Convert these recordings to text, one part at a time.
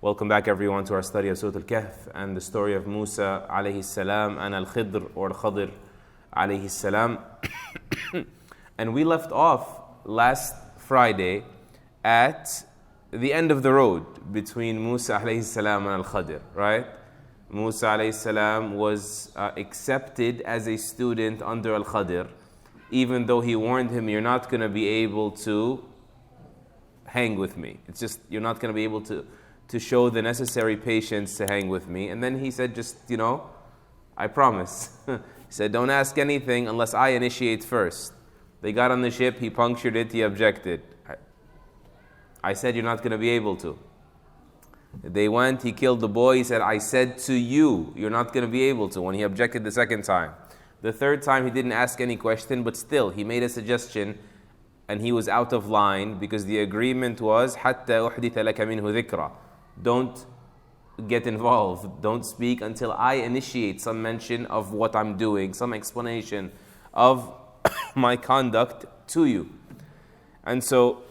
Welcome back everyone to our study of Surat al-Kahf and the story of Musa alayhi salam and al-Khidr or Khidr alayhi salam. And we left off last Friday at the end of the road between Musa alayhi salam and al-Khidr, right? Musa alayhi salam was accepted as a student under al-Khidr, even though he warned him, you're not going to be able to hang with me. It's just, you're not going to be able to show the necessary patience to hang with me. And then he said, I promise. He said, don't ask anything unless I initiate first. They got on the ship, he punctured it, he objected. I said, you're not going to be able to. They went, he killed the boy, he said, I said to you, you're not going to be able to, when he objected the second time. The third time, he didn't ask any question, but still, he made a suggestion, and he was out of line, because the agreement was, حَتَّى أُحْدِثَ لَكَ مِنْهُ ذِكْرًا. Don't get involved, don't speak until I initiate some mention of what I'm doing, some explanation of my conduct to you. And so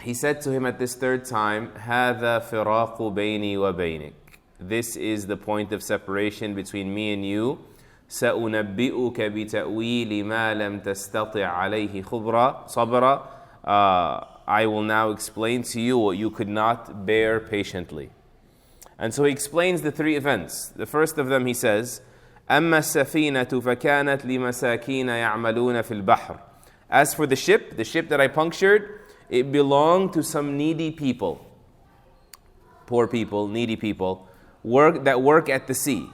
he said to him at this third time, هَذَا فِرَاقُ بَيْنِي وَبَيْنِكَ. This is the point of separation between me and you. سَأُنَبِّئُكَ بِتَأْوِيلِ مَا لَمْ تَسْتَطِعْ عَلَيْهِ صَبْرًا. I will now explain to you what you could not bear patiently. And so he explains the three events. The first of them he says, أَمَّا السَّفِينَةُ فَكَانَتْ لِمَسَاكِينَ يَعْمَلُونَ فِي الْبَحْرِ. As for the ship that I punctured, it belonged to some needy people, poor people, needy people, that work at the sea.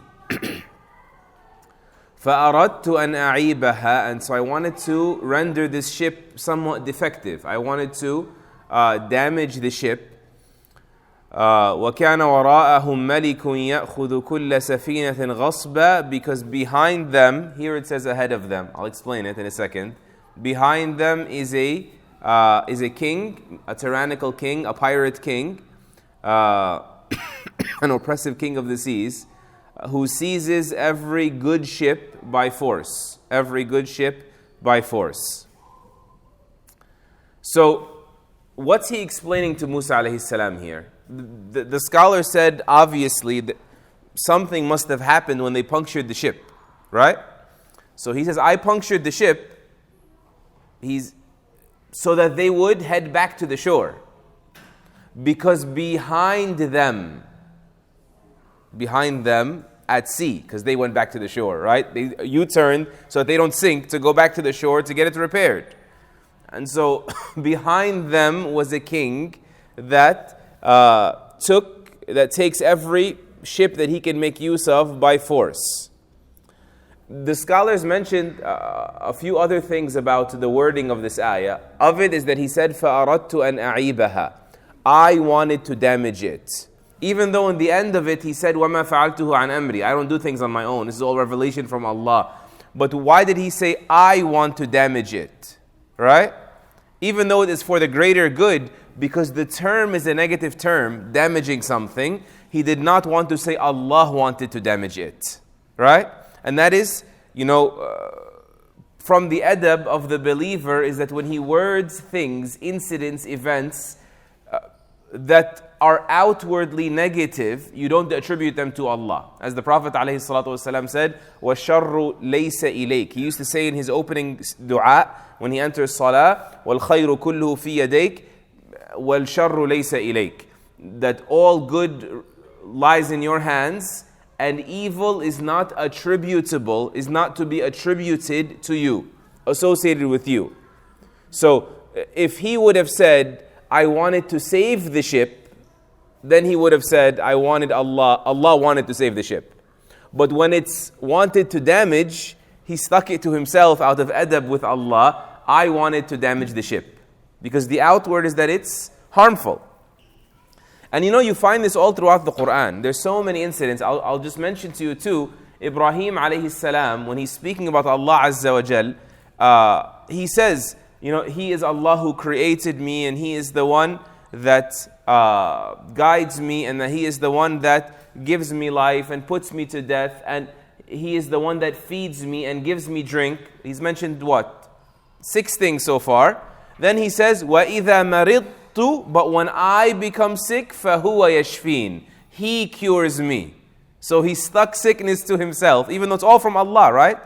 فَأَرَدْتُ أَنْ أَعِيبَهَا. And so I wanted to render this ship somewhat defective. I wanted to damage the ship. وَكَانَ وَرَاءَهُمْ مَلِكٌ يَأْخُذُ كُلَّ سَفِينَةٍ غَصْبًا. Because behind them, here it says ahead of them, I'll explain it in a second. Behind them is a king, a tyrannical king, a pirate king, an oppressive king of the seas, who seizes every good ship by force. Every good ship by force. So, what's he explaining to Musa alayhi salam here? The scholar said, obviously, that something must have happened when they punctured the ship, right? So he says, I punctured the ship so that they would head back to the shore. Because behind them at sea, because they went back to the shore, right? They U-turned so that they don't sink, to go back to the shore to get it repaired. And so behind them was a king that takes every ship that he can make use of by force. The scholars mentioned a few other things about the wording of this ayah. Of it is that he said, فَأَرَدْتُ أَنْ أَعِيبَهَا. I wanted to damage it. Even though in the end of it he said, وَمَا فَعَلْتُهُ عَنْ أَمْرِي. I don't do things on my own. This is all revelation from Allah. But why did he say, I want to damage it? Right? Even though it is for the greater good, because the term is a negative term, damaging something, he did not want to say Allah wanted to damage it. Right? And that is, from the adab of the believer, is that when he words things, incidents, events, that are outwardly negative, you don't attribute them to Allah. As the Prophet ﷺ said, وَالشَّرُّ لَيْسَ إِلَيْكَ. He used to say in his opening dua, when he enters salah, وَالْخَيْرُ كُلُّهُ فِي يَدَيْكَ وَالشَّرُّ لَيْسَ إِلَيْكَ. That all good lies in your hands, and evil is not attributable, is not to be attributed to you, associated with you. So, if he would have said, I wanted to save the ship, then he would have said, Allah wanted to save the ship. But when it's wanted to damage, he stuck it to himself out of adab with Allah, I wanted to damage the ship. Because the outward is that it's harmful. And you find this all throughout the Quran. There's so many incidents. I'll just mention to you too, Ibrahim alayhi salam, when he's speaking about Allah Azza wa Jal, he says, He is Allah who created me, and He is the one that guides me, and that He is the one that gives me life and puts me to death, and He is the one that feeds me and gives me drink. He's mentioned what? 6 things so far. Then he says, وَإِذَا مَرِضْتُ but when I become sick, فَهُوَ يَشْفِينَ. He cures me. So he stuck sickness to himself, even though it's all from Allah, right?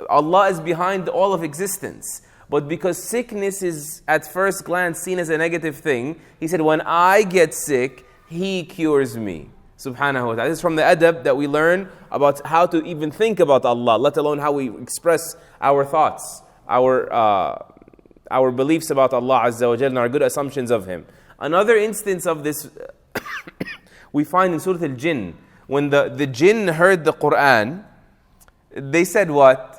Allah is behind all of existence. But because sickness is at first glance seen as a negative thing, he said, when I get sick, He cures me. Subhanahu wa ta'ala. This is from the adab that we learn about how to even think about Allah, let alone how we express our thoughts, our beliefs about Allah Azza wa Jalla and our good assumptions of Him. Another instance of this we find in Surat al-Jinn. When the jinn heard the Quran, they said what?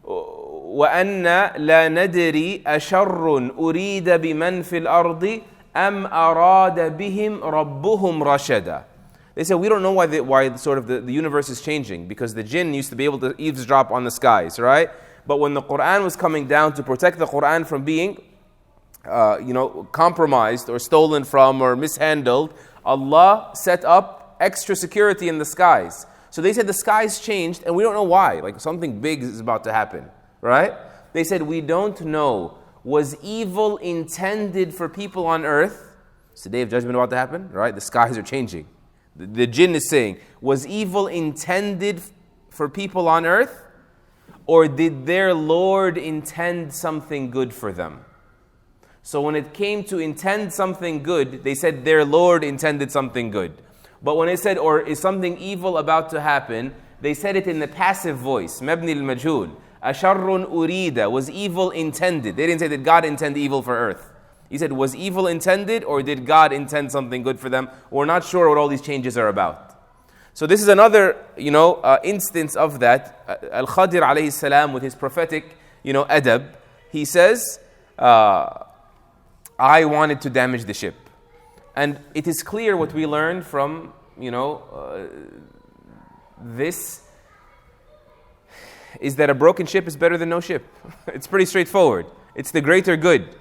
وَأَنَّا لَا نَدْرِي أَشَرٌ أُرِيدَ بِمَنْ فِي الْأَرْضِ أَمْ أَرَادَ بِهِمْ رَبُّهُمْ رَشَدًا. They said, we don't know why sort of the universe is changing, because the jinn used to be able to eavesdrop on the skies, right? But when the Quran was coming down to protect the Quran from being compromised or stolen from or mishandled, Allah set up extra security in the skies. So they said the skies changed and we don't know why. Like something big is about to happen, right? They said, we don't know. Was evil intended for people on earth? It's the day of judgment about to happen, right? The skies are changing. The jinn is saying, was evil intended for people on earth? Or did their Lord intend something good for them? So when it came to intend something good, they said their Lord intended something good. But when it said, or is something evil about to happen, they said it in the passive voice, mabni al-majhul. Asharrun urida, was evil intended. They didn't say, did God intend evil for earth? He said, was evil intended, or did God intend something good for them? We're not sure what all these changes are about. So this is another, instance of that. Al-Khidr alayhi salam, with his prophetic, adab, he says, I wanted to damage the ship. And it is clear what we learned from, this is that a broken ship is better than no ship. It's pretty straightforward. It's the greater good.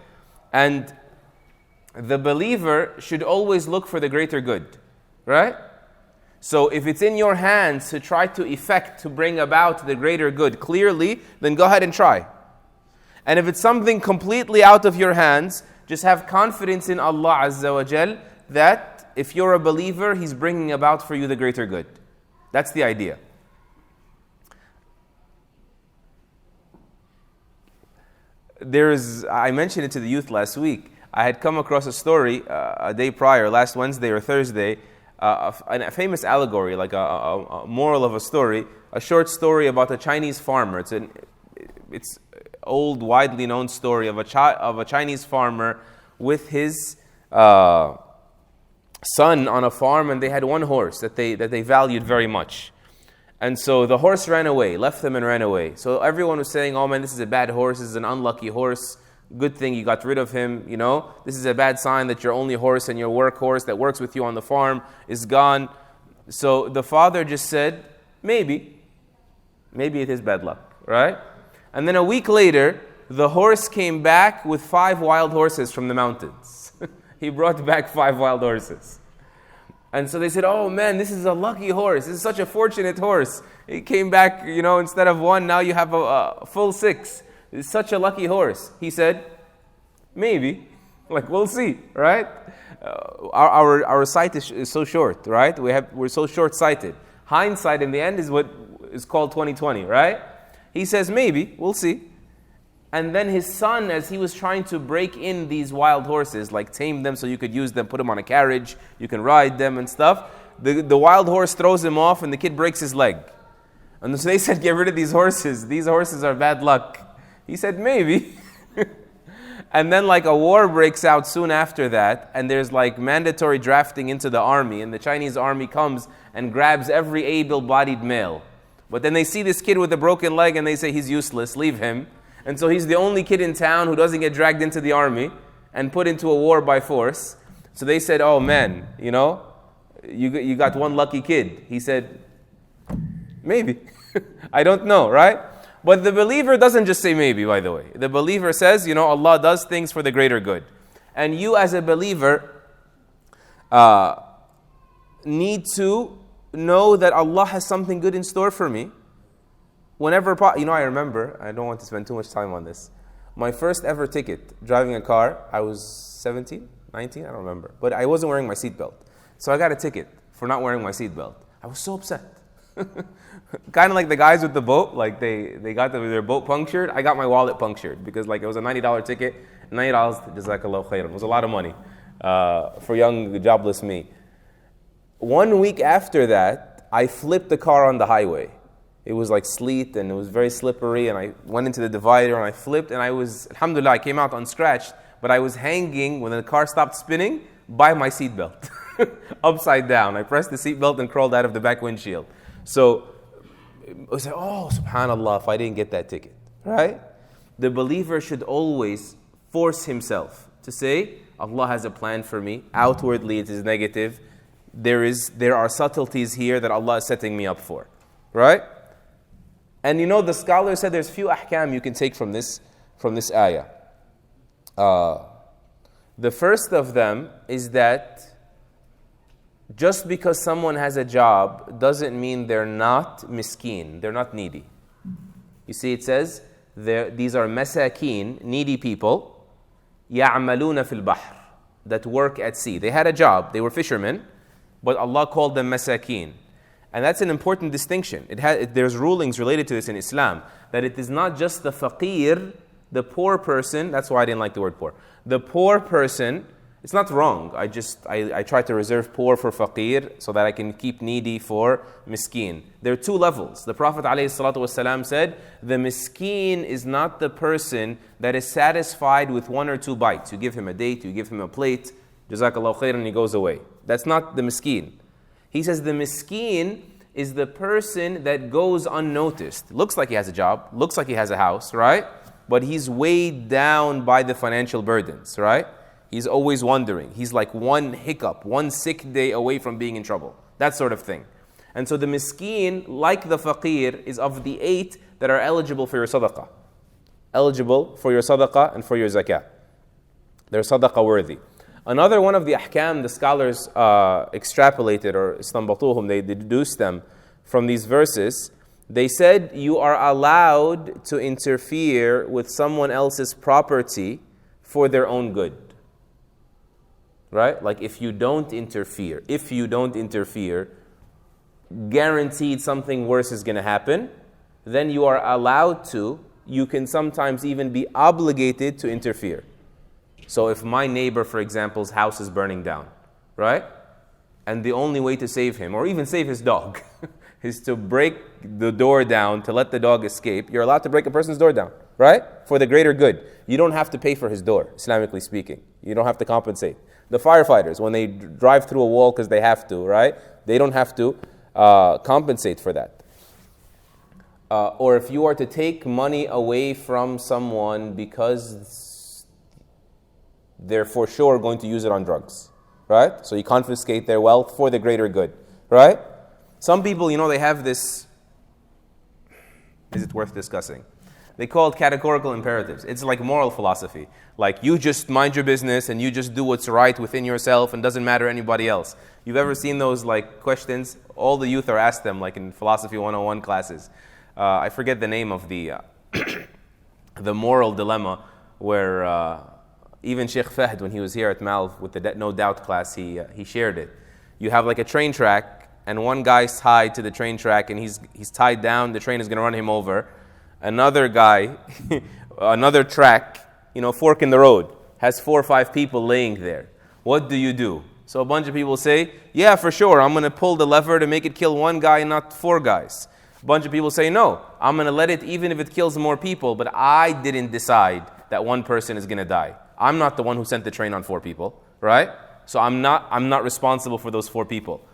And the believer should always look for the greater good, right? So if it's in your hands to try to bring about the greater good clearly, then go ahead and try. And if it's something completely out of your hands, just have confidence in Allah Azza wa Jal that if you're a believer, He's bringing about for you the greater good. That's the idea. I mentioned it to the youth last week. I had come across a story a day prior, last Wednesday or Thursday, a famous allegory, like a moral of a story, a short story about a Chinese farmer. It's old, widely known story of a Chinese farmer with his son on a farm, and they had one horse that they valued very much. And so the horse ran away, left them and ran away. So everyone was saying, oh man, this is a bad horse, this is an unlucky horse. Good thing you got rid of him, This is a bad sign that your only horse and your workhorse that works with you on the farm is gone. So the father just said, maybe it is bad luck, right? And then a week later, the horse came back with 5 wild horses from the mountains. He brought back 5 wild horses. And so they said, oh man, this is a lucky horse. This is such a fortunate horse. He came back, instead of 1, now you have a full 6. It's such a lucky horse. He said, maybe. We'll see, right? Our sight is so short, right? We're so short-sighted. Hindsight in the end is what is called 20/20, right? He says, maybe, we'll see. And then his son, as he was trying to break in these wild horses, tame them so you could use them, put them on a carriage, you can ride them and stuff, the wild horse throws him off and the kid breaks his leg. And so they said, get rid of these horses. These horses are bad luck. He said, maybe. And then a war breaks out soon after that, and there's mandatory drafting into the army, and the Chinese army comes and grabs every able-bodied male. But then they see this kid with a broken leg and they say, he's useless, leave him. And so he's the only kid in town who doesn't get dragged into the army and put into a war by force. So they said, oh man, you got one lucky kid. He said, maybe. I don't know, right? But the believer doesn't just say maybe, by the way. The believer says, Allah does things for the greater good. And you as a believer need to know that Allah has something good in store for me. Whenever, I remember, I don't want to spend too much time on this. My first ever ticket, driving a car, I was 17, 19? I don't remember. But I wasn't wearing my seatbelt. So I got a ticket for not wearing my seatbelt. I was so upset. Kind of like the guys with the boat, like they got their boat punctured. I got my wallet punctured because like it was a $90 ticket. $90, jazakallahu khairan. It was a lot of money for young, jobless me. 1 week after that, I flipped the car on the highway. It was like sleet and it was very slippery, and I went into the divider and I flipped, and I was, alhamdulillah, I came out unscratched, but I was hanging when the car stopped spinning by my seatbelt, upside down. I pressed the seatbelt and crawled out of the back windshield. So I was like, oh, subhanallah, if I didn't get that ticket, right? The believer should always force himself to say, Allah has a plan for me. Outwardly it is negative. There are subtleties here that Allah is setting me up for, right? And you know, the scholar said there's few ahkam you can take from this ayah. The first of them is that just because someone has a job doesn't mean they're not miskeen, they're not needy. You see, it says these are masakeen, needy people, يَعْمَلُونَ فِي الْبَحْرِ, that work at sea. They had a job, they were fishermen, but Allah called them masakeen. And that's an important distinction. There's rulings related to this in Islam, that it is not just the faqir, the poor person. That's why I didn't like the word poor. The poor person, it's not wrong. I try to reserve poor for faqir so that I can keep needy for miskeen. There are two levels. The Prophet ﷺ said, the miskeen is not the person that is satisfied with 1 or 2 bites. You give him a date, you give him a plate, jazakallahu khairan, and he goes away. That's not the miskeen. He says the miskeen is the person that goes unnoticed. Looks like he has a job, looks like he has a house, right? But he's weighed down by the financial burdens, right? He's always wondering. He's like one hiccup, one sick day away from being in trouble. That sort of thing. And so the miskeen, like the faqir, is of the 8 that are eligible for your sadaqah. Eligible for your sadaqah and for your zakah. They're sadaqah worthy. Another one of the ahkam the scholars extrapolated or istanbatuhum, they deduced them from these verses. They said you are allowed to interfere with someone else's property for their own good. Right? Like if you don't interfere, guaranteed something worse is going to happen, then you are allowed to, you can sometimes even be obligated to interfere. So if my neighbor, for example's house is burning down, right? And the only way to save him, or even save his dog, is to break the door down to let the dog escape. You're allowed to break a person's door down, right? For the greater good. You don't have to pay for his door, Islamically speaking. You don't have to compensate. The firefighters, when they drive through a wall because they have to, right? They don't have to compensate for that. Or if you are to take money away from someone because they're for sure going to use it on drugs, right? So you confiscate their wealth for the greater good, right? Some people, you know, they have this, is it worth discussing? They call it categorical imperatives. It's like moral philosophy. Like you just mind your business and you just do what's right within yourself and doesn't matter anybody else. You've ever seen those like questions? All the youth are asked them like in Philosophy 101 classes. I forget the name of the moral dilemma where even Shaykh Fahd, when he was here at Malv with the No Doubt class, he shared it. You have like a train track and one guy's tied to the train track and he's tied down, the train is going to run him over. Another guy, another track, fork in the road, has 4 or 5 people laying there. What do? So a bunch of people say, yeah, for sure, I'm going to pull the lever to make it kill 1 guy and not 4 guys. A bunch of people say, no, I'm going to let it even if it kills more people, but I didn't decide that 1 person is going to die. I'm not the one who sent the train on 4 people, right? So I'm not responsible for those 4 people.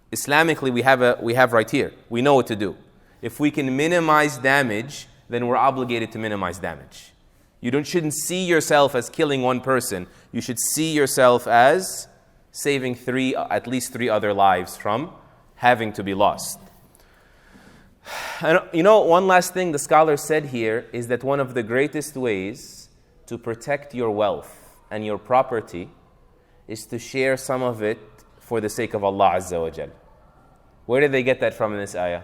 Islamically, we have right here. We know what to do. If we can minimize damage, then we're obligated to minimize damage. You shouldn't see yourself as killing 1 person. You should see yourself as saving at least 3 other lives from having to be lost. And one last thing the scholar said here is that one of the greatest ways to protect your wealth and your property is to share some of it for the sake of Allah Azza wa Jal. Where did they get that from in this ayah?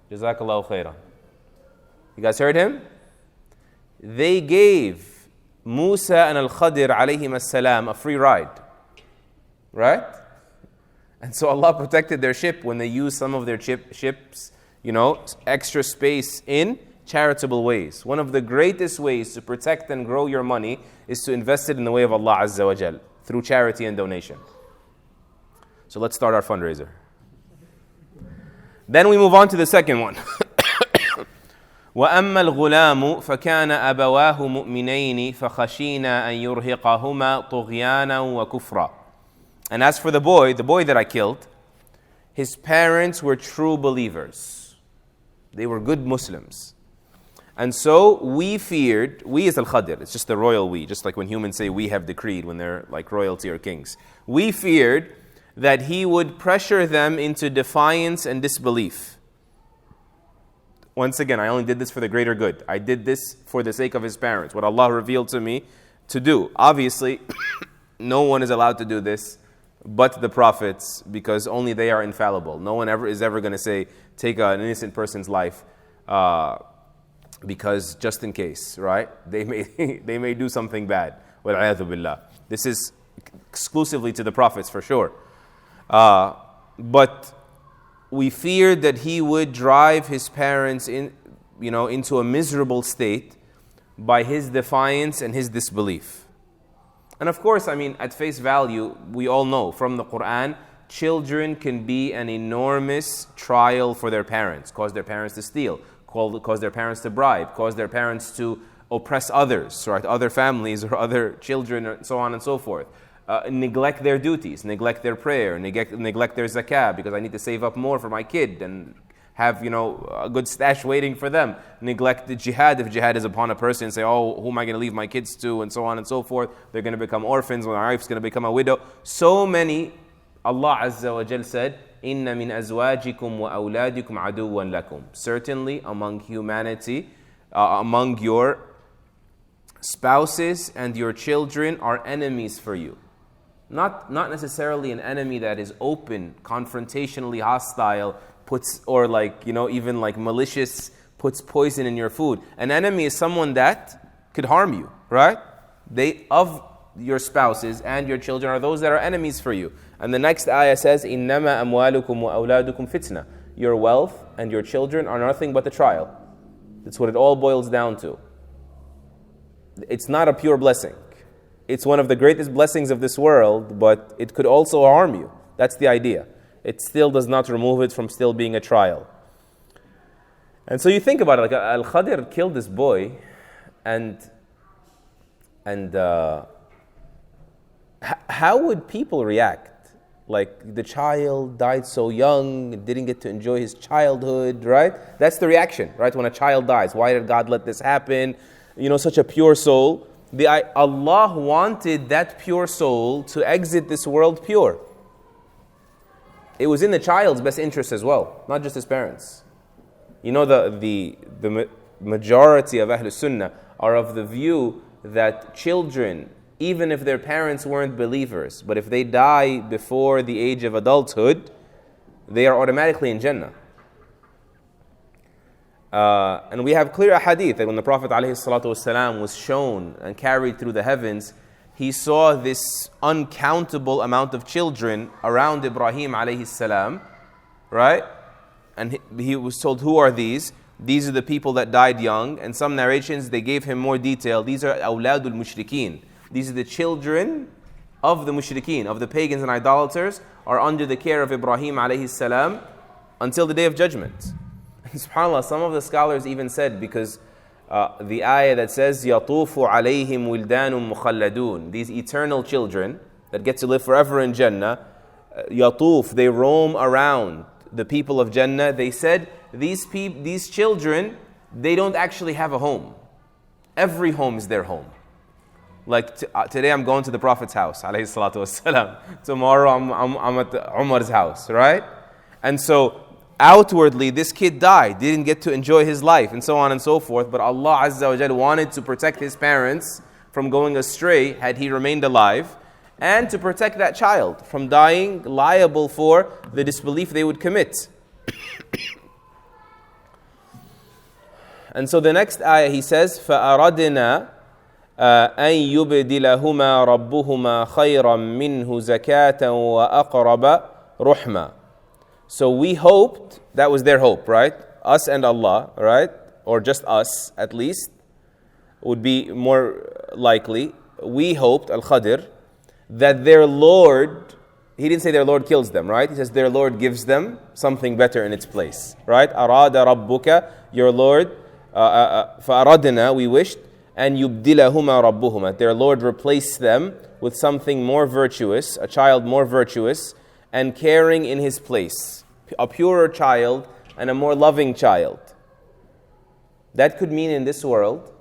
Jazakallahu khairan. You guys heard him? they gave Musa and al-Khidr alayhim as-salam a free ride. Right? And so Allah protected their ship when they used some of their ships, extra space in charitable ways. One of the greatest ways to protect and grow your money is to invest it in the way of Allah Azza wa Jal, through charity and donation. So let's start our fundraiser. Then we move on to the second one. وَأَمَّا الْغُلَامُ فَكَانَ أَبَوَاهُ مُؤْمِنَيْنِ فَخَشِينَا أَن يُرْهِقَهُمَا طُغْيَانًا وَكُفْرًا. And as for the boy that I killed, his parents were true believers. They were good Muslims. And so we as al-Khidr, it's just the royal we, just like when humans say we have decreed when they're like royalty or kings. We feared that he would pressure them into defiance and disbelief. Once again, I only did this for the greater good. I did this for the sake of his parents, what Allah revealed to me to do. Obviously, no one is allowed to do this but the prophets, because only they are infallible. No one is ever going to say, take an innocent person's life because just in case, right? They may do something bad. وَالْعِيَاذُ بِاللَّهِ. This is exclusively to the prophets for sure. But we feared that he would drive his parents into a miserable state by his defiance and his disbelief. And of course, at face value, we all know from the Quran, children can be an enormous trial for their parents, cause their parents to steal, cause their parents to bribe, cause their parents to oppress others, right? Other families or other children, and so on and so forth. Neglect their duties, neglect their prayer, neglect their zakah because I need to save up more for my kid and have a good stash waiting for them. Neglect the jihad if jihad is upon a person, say, oh, who am I going to leave my kids to, and so on and so forth. They're going to become orphans, my wife's going to become a widow. So many, Allah Azza wa Jal said, إِنَّ مِنْ أَزْوَاجِكُمْ وَأَوْلَادِكُمْ عَدُوًّا لَكُمْ. Certainly among humanity, among your spouses and your children are enemies for you. Not necessarily an enemy that is open, confrontationally hostile, even malicious, puts poison in your food. An enemy is someone that could harm you, right? They, of your spouses and your children, are those that are enemies for you. And the next ayah says, إِنَّمَا أَمْوَالُكُمْ وَأَوْلَادُكُمْ فِتْنَةً. Your wealth and your children are nothing but a trial. That's what it all boils down to. It's not a pure blessing. It's one of the greatest blessings of this world, but it could also harm you. That's the idea. It still does not remove it from still being a trial. And so you think about it, like al-Khidr killed this boy, and how would people react? Like, the child died so young, didn't get to enjoy his childhood, right? That's the reaction, right? When a child dies, why did God let this happen? Such a pure soul. Allah wanted that pure soul to exit this world pure. It was in the child's best interest as well, not just his parents. The majority of Ahlul Sunnah are of the view that children, even if their parents weren't believers, but if they die before the age of adulthood, they are automatically in Jannah. And we have clear hadith that when the Prophet ﷺ was shown and carried through the heavens, he saw this uncountable amount of children around Ibrahim alayhi salam, right? And he was told, who are these? These are the people that died young. And some narrations, they gave him more detail. These are awladul mushrikeen. These are the children of the mushrikeen, of the pagans and idolaters, are under the care of Ibrahim alayhi salam until the day of judgment. And subhanAllah, some of the scholars even said, because the ayah that says, يَطُوفُ عَلَيْهِمْ وِلْدَانٌ مُخَلَّدُونَ, these eternal children that get to live forever in Jannah, يَطُوف, they roam around the people of Jannah. They said, these children, they don't actually have a home. Every home is their home. Like today I'm going to the Prophet's house, alayhi salatu wassalam. Tomorrow I'm at Umar's house, right? And so outwardly, this kid died, didn't get to enjoy his life, and so on and so forth. But Allah Azza wa Jalla wanted to protect his parents from going astray had he remained alive, and to protect that child from dying liable for the disbelief they would commit. And so the next ayah he says, فَأَرَدْنَا أَن يُبْدِلَهُمَا رَبُّهُمَا خَيْرًا مِّنْهُ زَكَاةً وَأَقْرَبَ رُحْمًا. So we hoped, that was their hope, right? Us and Allah, right? Or just us, at least, would be more likely. We hoped, al-Khidr, that their Lord, he didn't say their Lord kills them, right? He says their Lord gives them something better in its place, right? أَرَادَ رَبُّكَ, your Lord, فَأَرَدْنَا, we wished, and يُبْدِلَهُمَا رَبُّهُمَا, their Lord replaced them with something more virtuous, a child more virtuous, and caring in his place. A purer child and a more loving child. That could mean in this world,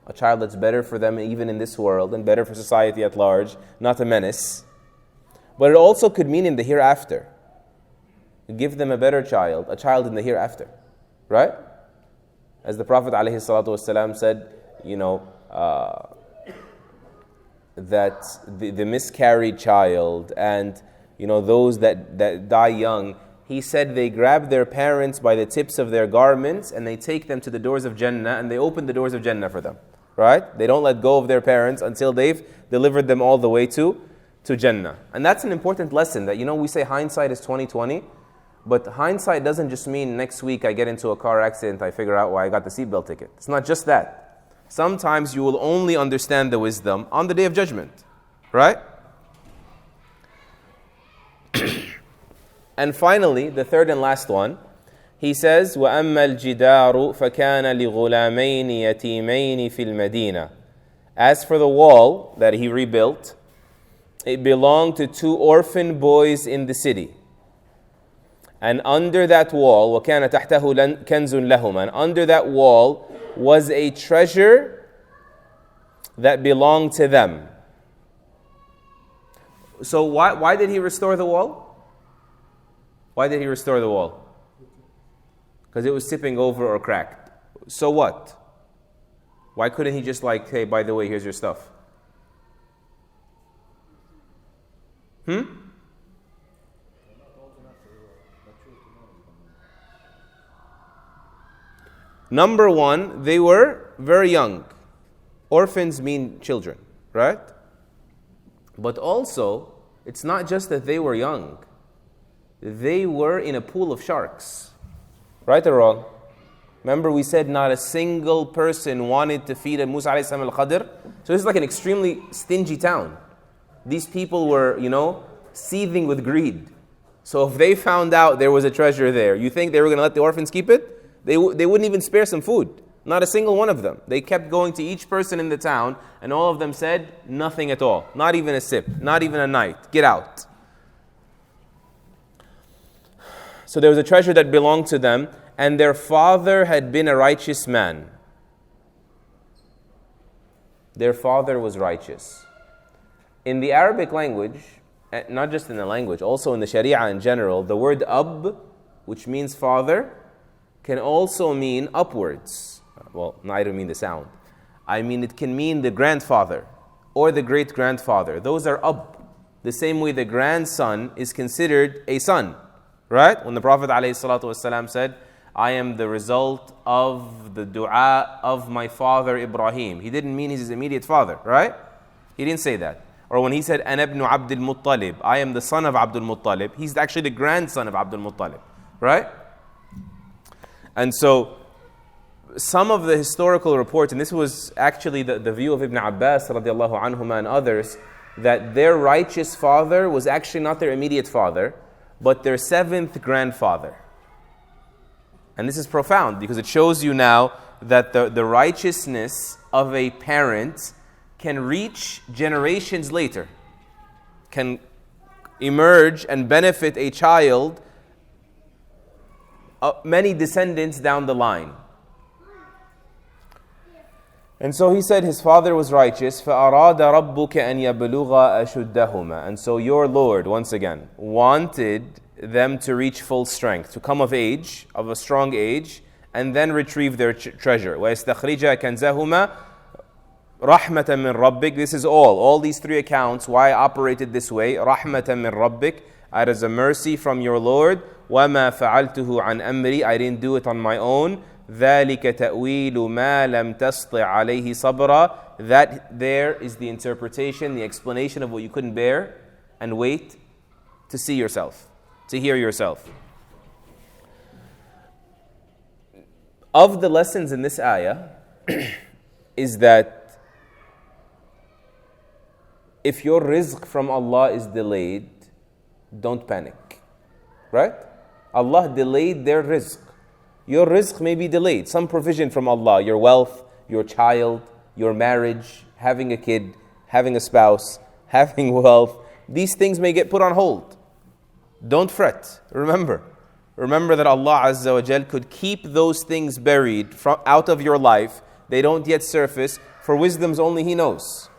a child that's better for them even in this world and better for society at large, not a menace. But it also could mean in the hereafter. Give them a better child, a child in the hereafter. Right? As the Prophet ﷺ said, that the miscarried child and those that die young, he said they grab their parents by the tips of their garments and they take them to the doors of Jannah and they open the doors of Jannah for them. Right? They don't let go of their parents until they've delivered them all the way to Jannah. And that's an important lesson that, we say hindsight is 20/20, but hindsight doesn't just mean next week I get into a car accident, I figure out why I got the seatbelt ticket. It's not just that. Sometimes you will only understand the wisdom on the Day of Judgment. Right? And finally, the third and last one, he says, وَأَمَّا الْجِدَارُ فَكَانَ لِغُلَامَيْنِ يَتِيمَيْنِ فِي الْمَدِينَةِ. As for the wall that he rebuilt, it belonged to two orphan boys in the city. And under that wall, وَكَانَ تَحْتَهُ كَنْزٌ لَهُمَا, and under that wall was a treasure that belonged to them. So why did he restore the wall? Why did he restore the wall? Because it was tipping over or cracked. So what? Why couldn't he just hey, by the way, here's your stuff? Number one, they were very young. Orphans mean children, right? But also, it's not just that they were young. They were in a pool of sharks. Right or wrong? Remember we said not a single person wanted to feed Musa alayhi salam al-Khidr. So this is like an extremely stingy town. These people were, seething with greed. So if they found out there was a treasure there, you think they were going to let the orphans keep it? They wouldn't even spare some food. Not a single one of them. They kept going to each person in the town, and all of them said, nothing at all. Not even a sip. Not even a night. Get out. So there was a treasure that belonged to them, and their father had been a righteous man. Their father was righteous. In the Arabic language, not just in the language, also in the Sharia in general, the word ab, which means father, can also mean upwards. Well, no, I don't mean the sound. I mean it can mean the grandfather or the great-grandfather. Those are ab. The same way the grandson is considered a son. Right? When the Prophet ﷺ said, I am the result of the dua of my father Ibrahim. He didn't mean he's his immediate father, right? He didn't say that. Or when he said, Ana ibn Abdul Muttalib, I am the son of Abdul Muttalib. He's actually the grandson of Abdul Muttalib, right? And so, some of the historical reports, and this was actually the view of Ibn Abbas radiallahu anhuma and others, that their righteous father was actually not their immediate father, but their seventh grandfather. And this is profound because it shows you now that the righteousness of a parent can reach generations later, can emerge and benefit a child many descendants down the line. And so he said his father was righteous. فَأَرَادَ رَبُّكَ أَنْ يَبْلُغَ أَشُدَّهُمَا. And so your Lord, once again, wanted them to reach full strength, to come of age, of a strong age, and then retrieve their treasure. وَيَسْتَخْرِجَ كَنْزَهُمَا رَحْمَةً مِّن رَبِّكَ. This is all these three accounts, why I operated this way. رَحْمَةً مِّن رَبِّكَ. It is a mercy from your Lord. وَمَا فَعَلْتُهُ عَنْ أَمْرِي. I didn't do it on my own. ذَلِكَ تَأْوِيلُ مَا لَمْ تَسْطِعْ عَلَيْهِ صَبْرًا. That there is the interpretation, the explanation of what you couldn't bear and wait to see yourself, to hear yourself. Of the lessons in this ayah is that if your rizq from Allah is delayed, don't panic. Right? Allah delayed their rizq. Your rizq may be delayed. Some provision from Allah, your wealth, your child, your marriage, having a kid, having a spouse, having wealth. These things may get put on hold. Don't fret. Remember that Allah Azza wa Jal could keep those things buried out of your life. They don't yet surface. For wisdoms only He knows.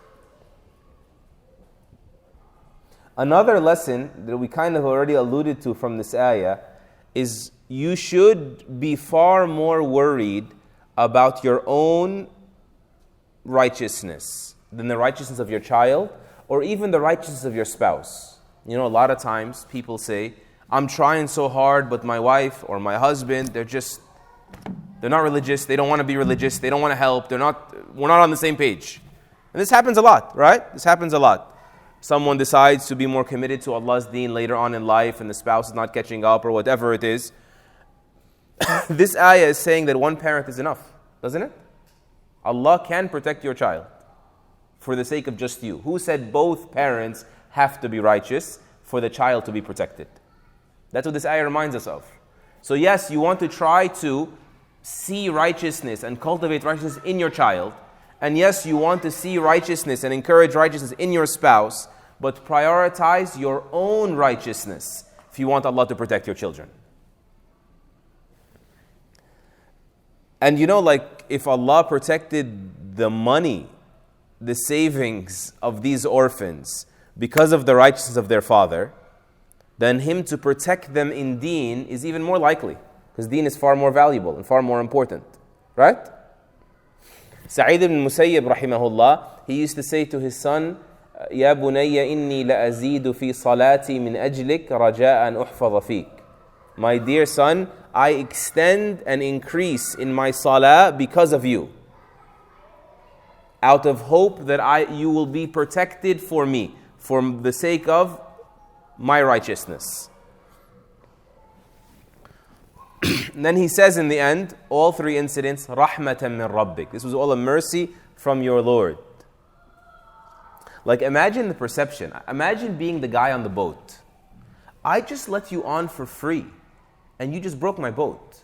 Another lesson that we kind of already alluded to from this ayah is you should be far more worried about your own righteousness than the righteousness of your child or even the righteousness of your spouse. You know, a lot of times people say, I'm trying so hard, but my wife or my husband, they're not religious, they don't want to be religious, they don't want to help, we're not on the same page. And this happens a lot, right? This happens a lot. Someone decides to be more committed to Allah's deen later on in life and the spouse is not catching up or whatever it is. This ayah is saying that one parent is enough, doesn't it? Allah can protect your child for the sake of just you. Who said both parents have to be righteous for the child to be protected? That's what this ayah reminds us of. So yes, you want to try to see righteousness and cultivate righteousness in your child. And yes, you want to see righteousness and encourage righteousness in your spouse, but prioritize your own righteousness if you want Allah to protect your children. And you know, like if Allah protected the money, the savings of these orphans because of the righteousness of their father, then Him to protect them in deen is even more likely, because deen is far more valuable and far more important. Right? Sa'id ibn Musayyib rahimahullah, he used to say to his son, يَا بُنَيَّ إِنِّي لَأَزِيدُ فِي صَلَاتِي مِنْ أَجْلِكَ رَجَاءً أُحْفَظَ فِيكَ. My dear son, I extend and increase in my salah because of you, out of hope that you will be protected for me, for the sake of my righteousness. And then he says in the end, all three incidents, رَحْمَةً مِّن رَبِّكَ. This was all a mercy from your Lord. Like imagine the perception. Imagine being the guy on the boat. I just let you on for free, and you just broke my boat.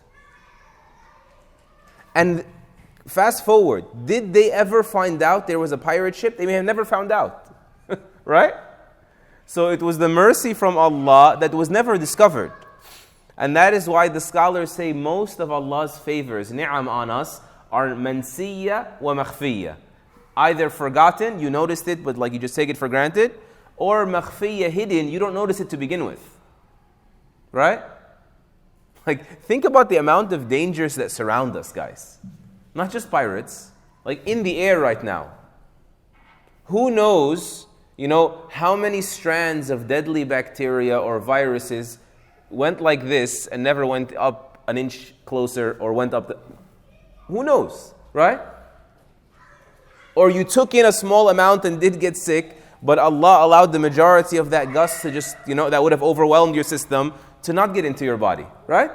And fast forward, did they ever find out there was a pirate ship? They may have never found out. Right? So it was the mercy from Allah that was never discovered. And that is why the scholars say most of Allah's favors, ni'am on us, are mansiyya wa makhfiyya. Either forgotten, you noticed it, but like you just take it for granted, or makhfiyya, hidden, you don't notice it to begin with. Right? Like, think about the amount of dangers that surround us, guys. Not just pirates, like in the air right now. Who knows, how many strands of deadly bacteria or viruses went like this and never went up an inch closer or went up who knows, right? Or you took in a small amount and did get sick, but Allah allowed the majority of that gust to just, that would have overwhelmed your system to not get into your body, right?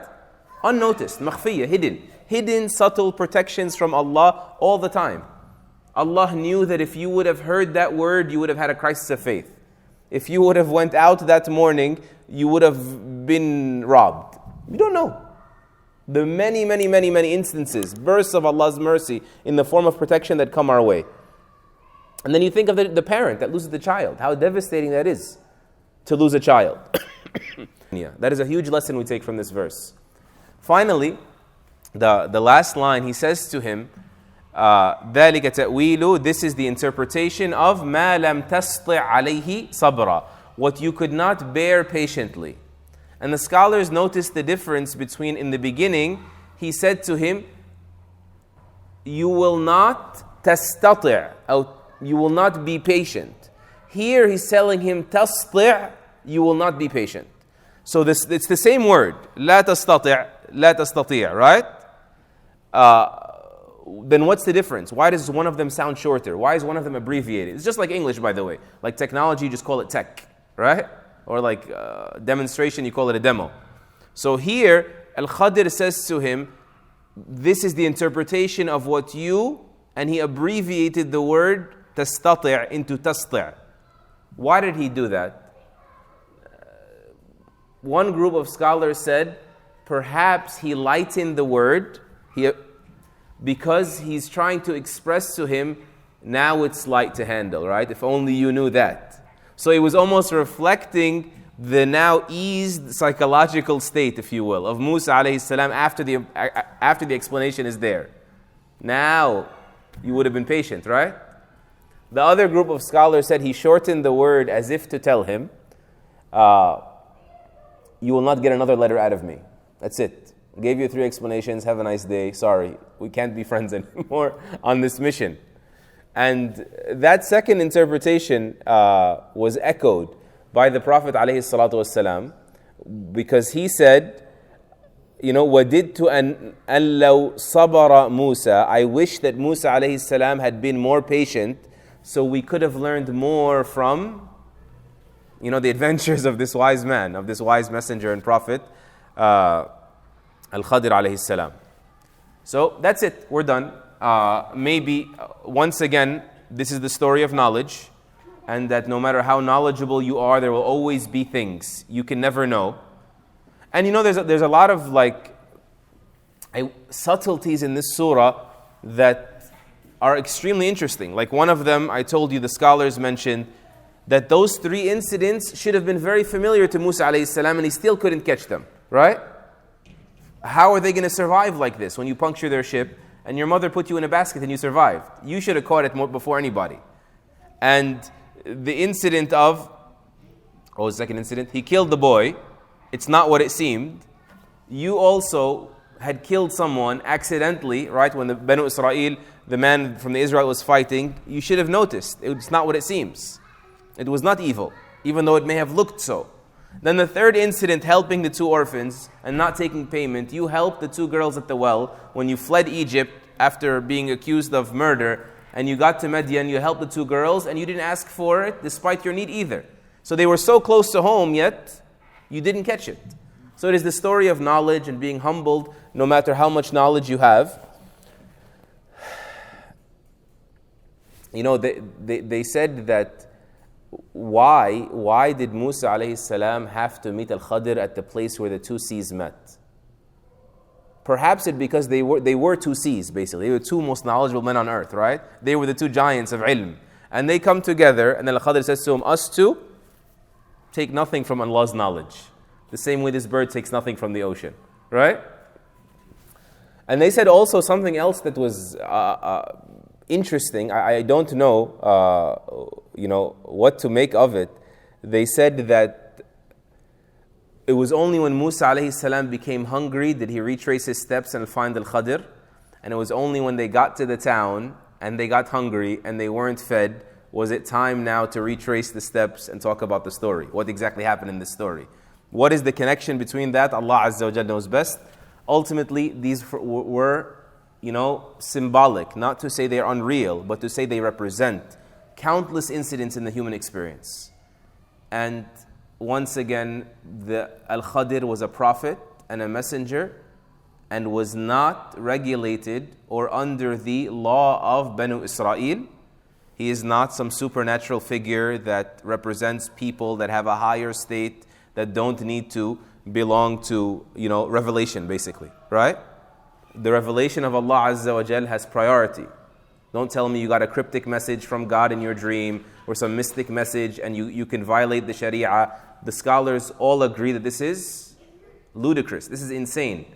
Unnoticed, makhfiyya, hidden subtle protections from Allah all the time. Allah knew that if you would have heard that word, you would have had a crisis of faith. If you would have went out that morning, you would have been robbed. You don't know. The many instances, bursts of Allah's mercy in the form of protection that come our way. And then you think of the parent that loses the child. How devastating that is to lose a child. That is a huge lesson we take from this verse. Finally, the last line, he says to him, ذَلِكَ تَأْوِيلُ. This is the interpretation of مَا لَمْ تَسْطِعْ عَلَيْهِ صَبْرًا. What you could not bear patiently. And the scholars noticed the difference between, in the beginning, he said to him, you will not تَسْتَطِعْ, or you will not be patient. Here he's telling him, تَسْطِعْ, you will not be patient. So it's the same word, لا تستطيع, right? then what's the difference? Why does one of them sound shorter? Why is one of them abbreviated? It's just like English, by the way. Like technology, you just call it tech, right? Or like demonstration, you call it a demo. So here, Al-Khidr says to him, this is the interpretation of what you, and he abbreviated the word tastati' into tasti'. Why did he do that? One group of scholars said, perhaps he lightened the word, because he's trying to express to him, now it's light to handle, right? If only you knew that. So it was almost reflecting the now eased psychological state, if you will, of Musa alayhi salam after the explanation is there. Now you would have been patient, right? The other group of scholars said he shortened the word as if to tell him, you will not get another letter out of me. That's it. Gave you 3 explanations, have a nice day, sorry, we can't be friends anymore on this mission. And that second interpretation was echoed by the Prophet ﷺ, because he said, وَدِدْتُ أَنْ لَوْ صَبَرَ Musa, I wish that Musa ﷺ had been more patient, so we could have learned more from, the adventures of this wise man, of this wise messenger and prophet, Al-Khidr alayhi salam. So that's it, we're done. Maybe, once again, this is the story of knowledge, and that no matter how knowledgeable you are, there will always be things you can never know. And there's a lot of subtleties in this surah that are extremely interesting. Like one of them, I told you, the scholars mentioned that those 3 incidents should have been very familiar to Musa alayhi salam, and he still couldn't catch them, right? How are they going to survive like this when you puncture their ship and your mother put you in a basket and you survived? You should have caught it before anybody. And the incident of, the second incident, he killed the boy. It's not what it seemed. You also had killed someone accidentally, right? When the Banu Israel, the man from the Israel was fighting, you should have noticed. It's not what it seems. It was not evil, even though it may have looked so. Then the third incident, helping the 2 orphans and not taking payment. You helped the 2 girls at the well when you fled Egypt after being accused of murder, and you got to Madian, you helped the 2 girls, and you didn't ask for it despite your need either. So they were so close to home, yet you didn't catch it. So it is the story of knowledge and being humbled no matter how much knowledge you have. They said that why did Musa alayhi salam have to meet Al-Khidr at the place where the 2 seas met? Perhaps it's because they were 2 seas, basically. They were 2 most knowledgeable men on earth, right? They were the 2 giants of ilm. And they come together, and then Al-Khidr says to them, us 2 take nothing from Allah's knowledge. The same way this bird takes nothing from the ocean, right? And they said also something else that was interesting. I don't know, what to make of it. They said that it was only when Musa alayhi salam became hungry did he retrace his steps and find Al-Khidr. And it was only when they got to the town and they got hungry and they weren't fed was it time now to retrace the steps and talk about the story. What exactly happened in this story? What is the connection between that? Allah Azza wa Jalla knows best. Ultimately, these were, symbolic. Not to say they're unreal, but to say they represent countless incidents in the human experience. And once again, the Al-Khidr was a prophet and a messenger and was not regulated or under the law of Banu Israel. He is not some supernatural figure that represents people that have a higher state that don't need to belong to, revelation, basically, right? The revelation of Allah Azza wa Jal has priority. Don't tell me you got a cryptic message from God in your dream or some mystic message and you can violate the Sharia. The scholars all agree that this is ludicrous. This is insane.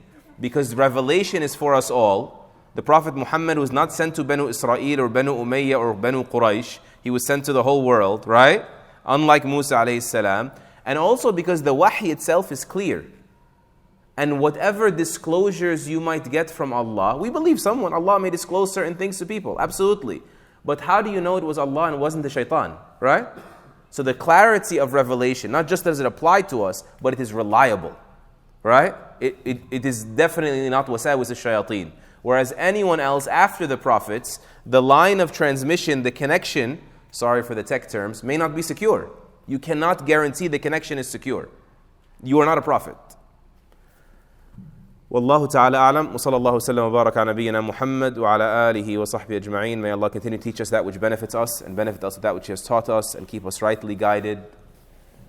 Because revelation is for us all. The Prophet Muhammad was not sent to Banu Israel or Banu Umayyah or Banu Quraysh. He was sent to the whole world, right? Unlike Musa alayhi salam. And also because the wahy itself is clear. And whatever disclosures you might get from Allah, we believe Allah may disclose certain things to people, absolutely. But how do you know it was Allah and it wasn't the shaitan, right? So the clarity of revelation, not just does it apply to us, but it is reliable, right? It is definitely not wasawis al-shayateen. Whereas anyone else after the prophets, the line of transmission, the connection, sorry for the tech terms, may not be secure. You cannot guarantee the connection is secure. You are not a prophet. Wallahu ta'ala a'lam, wa sallallahu sallam wa baraka ala nabiyyina Muhammad wa ala alihi wa sahbihi ajma'in. May Allah continue to teach us that which benefits us and benefit us with that which He has taught us and keep us rightly guided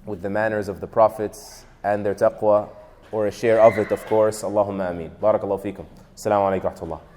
with the manners of the prophets and their taqwa, or a share of it, of course. Allahumma ameen. Barakallahu feekum. Assalamu alaikum wa rahmatullah.